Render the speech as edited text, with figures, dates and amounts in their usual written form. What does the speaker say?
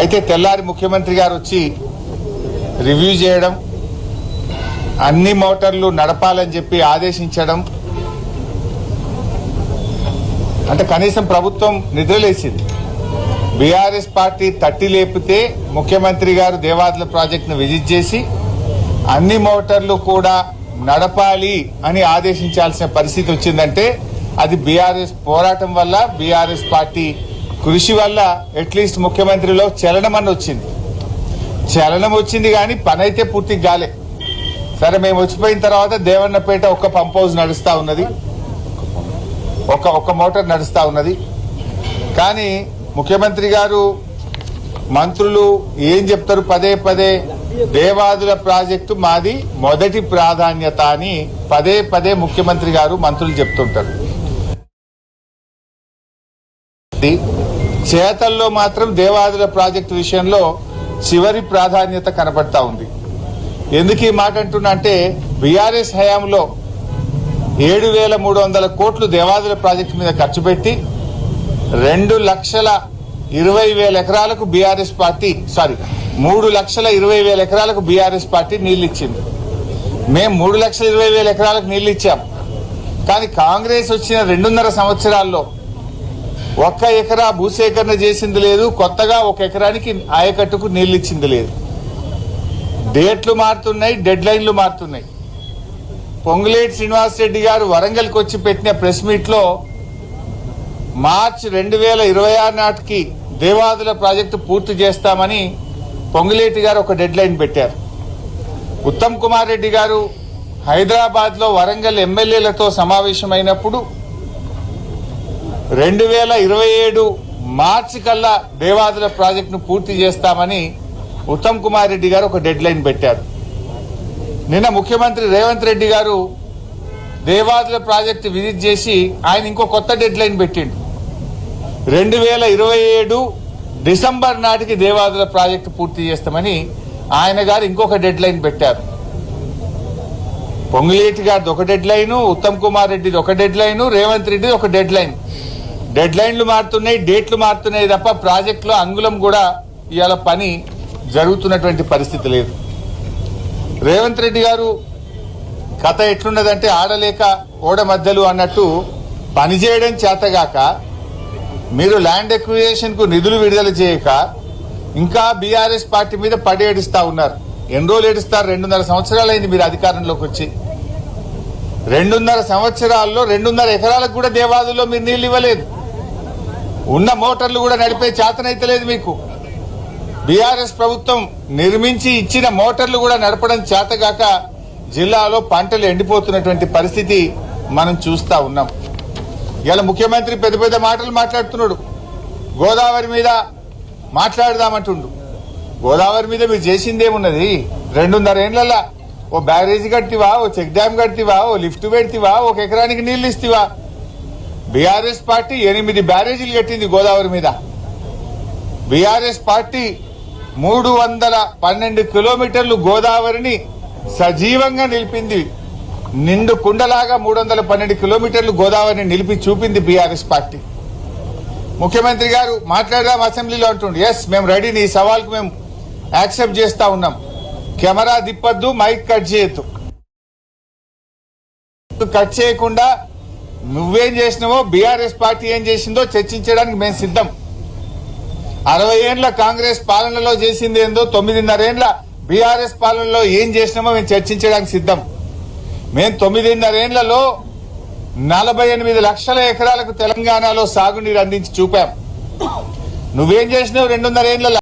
అయితే తెల్లారి ముఖ్యమంత్రి గారు వచ్చి రివ్యూ చేయడం, అన్ని మోటార్లు నడపాలని చెప్పి ఆదేశించడం, అంటే కనీసం ప్రభుత్వం నిద్రలేసింది. బీఆర్ఎస్ పార్టీ తట్టి లేపితే ముఖ్యమంత్రి గారు దేవాదుల ప్రాజెక్టును విజిట్ చేసి అన్ని మోటార్లు కూడా నడపాలి అని ఆదేశించాల్సిన పరిస్థితి వచ్చిందంటే అది బీఆర్ఎస్ పోరాటం వల్ల, బీఆర్ఎస్ పార్టీ కృషి వల్ల అట్లీస్ట్ ముఖ్యమంత్రిలో చలనం అని వచ్చింది. చలనం వచ్చింది కానీ పని అయితే పూర్తిగా కాలే. సరే, మేము వచ్చిపోయిన తర్వాత దేవన్నపేట ఒక్క పంప్ హౌస్ నడుస్తా ఉన్నది, ఒక్క మోటార్ నడుస్తా ఉన్నది. కానీ ముఖ్యమంత్రి గారు, మంత్రులు ఏం చెప్తారు? పదే పదే దేవాదుల ప్రాజెక్టు మాది మొదటి ప్రాధాన్యత అని పదే పదే ముఖ్యమంత్రి గారు, మంత్రులు చెప్తుంటారు. చేతల్లో మాత్రం దేవాదుల ప్రాజెక్టు విషయంలో చివరి ప్రాధాన్యత కనబడతా ఉంది. ఎందుకు ఈ మాట అంటున్నా అంటే బీఆర్ఎస్ హయాంలో 7,300 కోట్లు దేవాదుల ప్రాజెక్టు మీద ఖర్చు పెట్టి 2,20,000 ఎకరాలకు బీఆర్ఎస్ పార్టీ 3,20,000 ఎకరాలకు బీఆర్ఎస్ పార్టీ నీళ్లు ఇచ్చింది. మేము 3,20,000 ఎకరాలకు నీళ్లు ఇచ్చాం. కానీ కాంగ్రెస్ వచ్చిన 2.5 సంవత్సరాల్లో 1 ఎకరా భూసేకరణ చేసింది లేదు, కొత్తగా 1 ఎకరానికి ఆయకట్టుకు నీళ్లు ఇచ్చింది లేదు. డేట్లు మారుతున్నాయి, డెడ్ లైన్లు మారుతున్నాయి. పొంగులేటి శ్రీనివాసరెడ్డి గారు వరంగల్కి వచ్చి పెట్టిన ప్రెస్ మీట్ లో మార్చి 2026 నాటికి దేవాదుల ప్రాజెక్టు పూర్తి చేస్తామని పొంగులేటి గారు ఒక డెడ్ లైన్ పెట్టారు. ఉత్తమ్ కుమార్ రెడ్డి గారు హైదరాబాద్ లో వరంగల్ ఎమ్మెల్యేలతో సమావేశమైనప్పుడు 2027 మార్చి కల్లా దేవాదుల ప్రాజెక్టును పూర్తి చేస్తామని ఉత్తమ్ కుమార్ రెడ్డి గారు ఒక డెడ్ లైన్ పెట్టారు. నిన్న ముఖ్యమంత్రి రేవంత్ రెడ్డి గారు దేవాదుల ప్రాజెక్టు విజిట్ చేసి ఆయన ఇంకో కొత్త డెడ్ లైన్ పెట్టిండు. 2027 డిసెంబర్ నాటికి దేవాదుల ప్రాజెక్టు పూర్తి చేస్తామని ఆయన గారు ఇంకొక డెడ్ లైన్ పెట్టారు. పొంగులేటి గారిది ఒక డెడ్ లైను, ఉత్తమ్ కుమార్ రెడ్డిది ఒక డెడ్ లైను, రేవంత్ రెడ్డిది ఒక డెడ్ లైన్. డెడ్ లైన్లు మారుతున్నాయి, డేట్లు మారుతున్నాయి తప్ప ప్రాజెక్టులో అంగుళం కూడా ఇవాళ పని జరుగుతున్నటువంటి పరిస్థితి లేదు. రేవంత్ రెడ్డి గారు కథ ఎట్లున్నదంటే ఆడలేక ఓడ మధ్యలు అన్నట్టు పనిచేయడం చేతగాక, మీరు ల్యాండ్ ఎక్విజిషన్ కు నిధులు విడుదల చేయక ఇంకా బీఆర్ఎస్ పార్టీ మీద పడి ఏడుస్తా ఉన్నారు. ఎన్ని రోజులు ఏడుస్తారు? 2.5 సంవత్సరాలు అయింది మీరు అధికారంలోకి వచ్చి. 2.5 సంవత్సరాల్లో 2.5 ఎకరాలకు కూడా దేవాదుల్లో మీరు నీళ్లు ఇవ్వలేదు. ఉన్న మోటార్లు కూడా నడిపే చేతనైతలేదు మీకు. బీఆర్ఎస్ ప్రభుత్వం నిర్మించి ఇచ్చిన మోటార్లు కూడా నడపడం చేతగాక జిల్లాలో పంటలు ఎండిపోతున్నటువంటి పరిస్థితి మనం చూస్తా ఉన్నాం. ఇలా ముఖ్యమంత్రి పెద్ద పెద్ద మాటలు మాట్లాడుతున్నాడు. గోదావరి మీద మాట్లాడదామంటుండు. గోదావరి మీద మీరు చేసిందేమున్నది? 2.5 ఏళ్లలో ఓ బ్యారేజీ కట్టివా, ఓ చెక్ డ్యామ్ కట్టివా, ఓ లిఫ్ట్ పెడితివా, 1 ఎకరానికి నీళ్లు ఇస్తివా? బీఆర్ఎస్ పార్టీ 8 బ్యారేజీలు కట్టింది గోదావరి మీద. బీఆర్ఎస్ పార్టీ 312 కిలోమీటర్లు గోదావరిని సజీవంగా నిలిపింది. నిండు కుండలాగా 312 కిలోమీటర్లు గోదావరిని నిలిపి చూపింది బీఆర్ఎస్ పార్టీ. ముఖ్యమంత్రి గారు మాట్లాడదాం అసెంబ్లీలో అంటుండు. ఎస్, మేము రెడీ, నీ సవాల్కు మేము యాక్సెప్ట్ చేస్తా ఉన్నాం. కెమెరా దిప్పద్దు, మైక్ కట్ చేయొద్దు. కట్ చేయకుండా నువ్వేం చేసినావో, బీఆర్ఎస్ పార్టీ ఏం చేసిందో చర్చించడానికి మేము సిద్ధం. 60 ఏళ్ల కాంగ్రెస్ పాలనలో చేసింది ఏందో, 9.5 ఏళ్ల బీఆర్ఎస్ పాలనలో ఏం చేసినామో మేము చర్చించడానికి సిద్ధం. మేము 9.5 ఏళ్లలో 48 లక్షల ఎకరాలకు తెలంగాణలో సాగునీరు అందించి చూపాం. నువ్వేం చేసినావు 2.5 ఏళ్లలో?